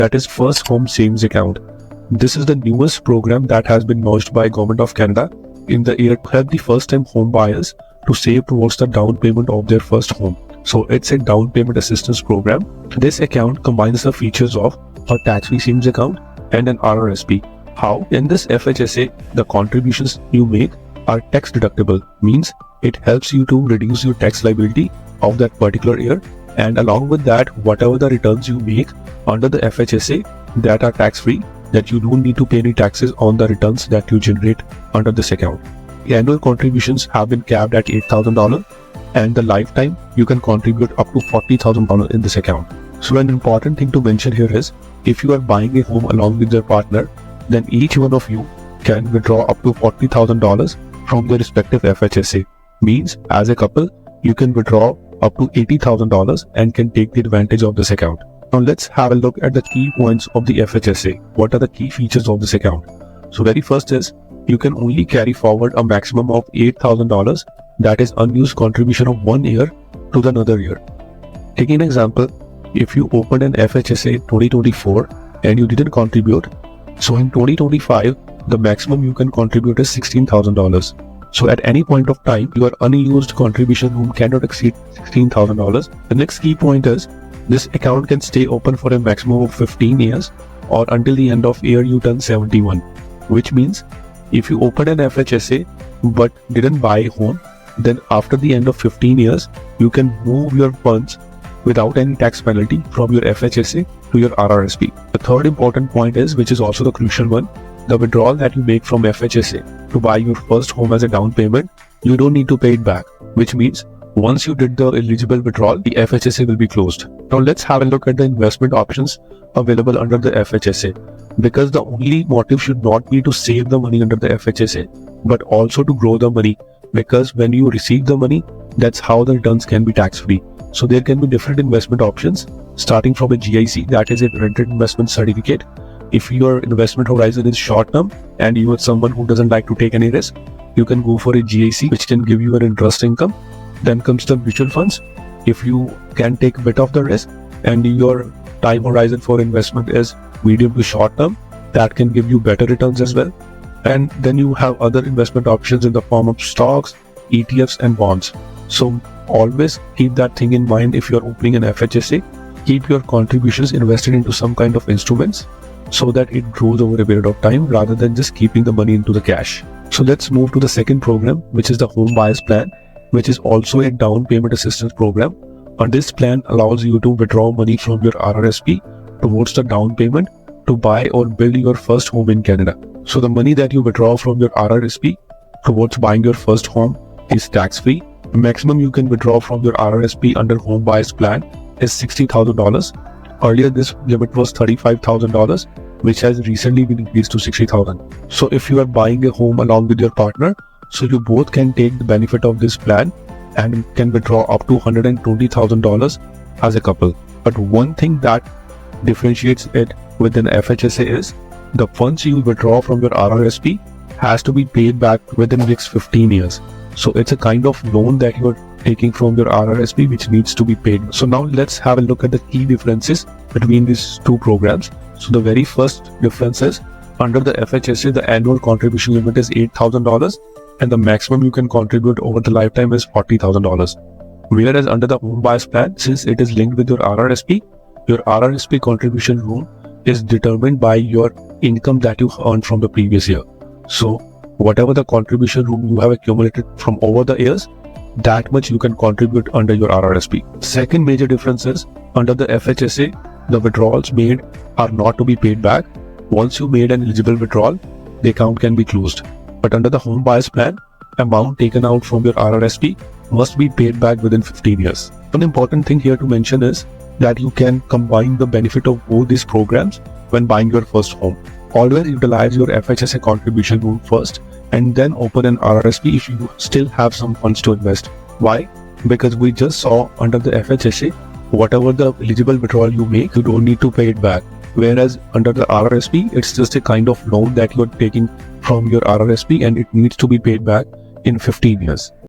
that is First Home Savings Account. This is the newest program that has been launched by Govt of Canada in the year to help the first-time home buyers to save towards the down payment of their first home. So it's a down payment assistance program. This account combines the features of a tax-free savings account and an RRSP. How? In this FHSA, the contributions you make are tax deductible, means it helps you to reduce your tax liability of that particular year, and along with that, whatever the returns you make under the FHSA that are tax-free, that you don't need to pay any taxes on the returns that you generate under this account. The annual contributions have been capped at $8,000, and the lifetime you can contribute up to $40,000 in this account. So an important thing to mention here is, if you are buying a home along with your partner, then each one of you can withdraw up to $40,000 from their respective FHSA. Means, as a couple, you can withdraw up to $80,000 and can take the advantage of this account. Now let's have a look at the key points of the FHSA. What are the key features of this account? So very first is, you can only carry forward a maximum of $8,000, that is unused contribution of 1 year to the another year. Taking an example, if you opened an FHSA 2024 and you didn't contribute, so in 2025, the maximum you can contribute is $16,000. So at any point of time, your unused contribution room cannot exceed $16,000. The next key point is, this account can stay open for a maximum of 15 years or until the end of year you turn 71. Which means, if you open an FHSA but didn't buy a home, then after the end of 15 years, you can move your funds without any tax penalty from your FHSA to your RRSP. The third important point is, which is also the crucial one, the withdrawal that you make from FHSA to buy your first home as a down payment, you don't need to pay it back, which means once you did the eligible withdrawal, the FHSA will be closed. Now let's have a look at the investment options available under the FHSA, because the only motive should not be to save the money under the FHSA, but also to grow the money, because when you receive the money, that's how the returns can be tax-free. So there can be different investment options, starting from a GIC, that is a Granted Investment Certificate. If your investment horizon is short-term and you are someone who doesn't like to take any risk, you can go for a GIC, which can give you an interest income. Then comes the mutual funds. If you can take a bit of the risk and your time horizon for investment is medium to short-term, that can give you better returns as well. And then you have other investment options in the form of stocks, ETFs and bonds. So always keep that thing in mind. If you're opening an FHSA, keep your contributions invested into some kind of instruments so that it grows over a period of time rather than just keeping the money into the cash. So let's move to the second program, which is the Home Buyers Plan, which is also a down payment assistance program. And this plan allows you to withdraw money from your RRSP towards the down payment to buy or build your first home in Canada. So the money that you withdraw from your RRSP towards buying your first home is tax-free. The maximum you can withdraw from your RRSP under Home Buyers Plan is $60,000. Earlier, this limit was $35,000, which has recently been increased to $60,000. So if you are buying a home along with your partner, so you both can take the benefit of this plan and can withdraw up to $120,000 as a couple. But one thing that differentiates it within FHSA is, the funds you withdraw from your RRSP has to be paid back within the next 15 years. So it's a kind of loan that you're taking from your RRSP which needs to be paid. So now let's have a look at the key differences between these two programs. So the very first difference is, under the FHSA, the annual contribution limit is $8,000 and the maximum you can contribute over the lifetime is $40,000. Whereas under the Home Buyers Plan, since it is linked with your RRSP contribution room is determined by your income that you earned from the previous year. So whatever the contribution room you have accumulated from over the years, that much you can contribute under your RRSP. Second major difference is, under the FHSA, the withdrawals made are not to be paid back. Once you made an eligible withdrawal, the account can be closed. But under the Home Buyers Plan, amount taken out from your RRSP must be paid back within 15 years. One important thing here to mention is that you can combine the benefit of both these programs when buying your first home. Always utilize your FHSA contribution room first and then open an RRSP if you still have some funds to invest. Why? Because we just saw under the FHSA, whatever the eligible withdrawal you make, you don't need to pay it back. Whereas under the RRSP, it's just a kind of loan that you're taking from your RRSP and it needs to be paid back in 15 years.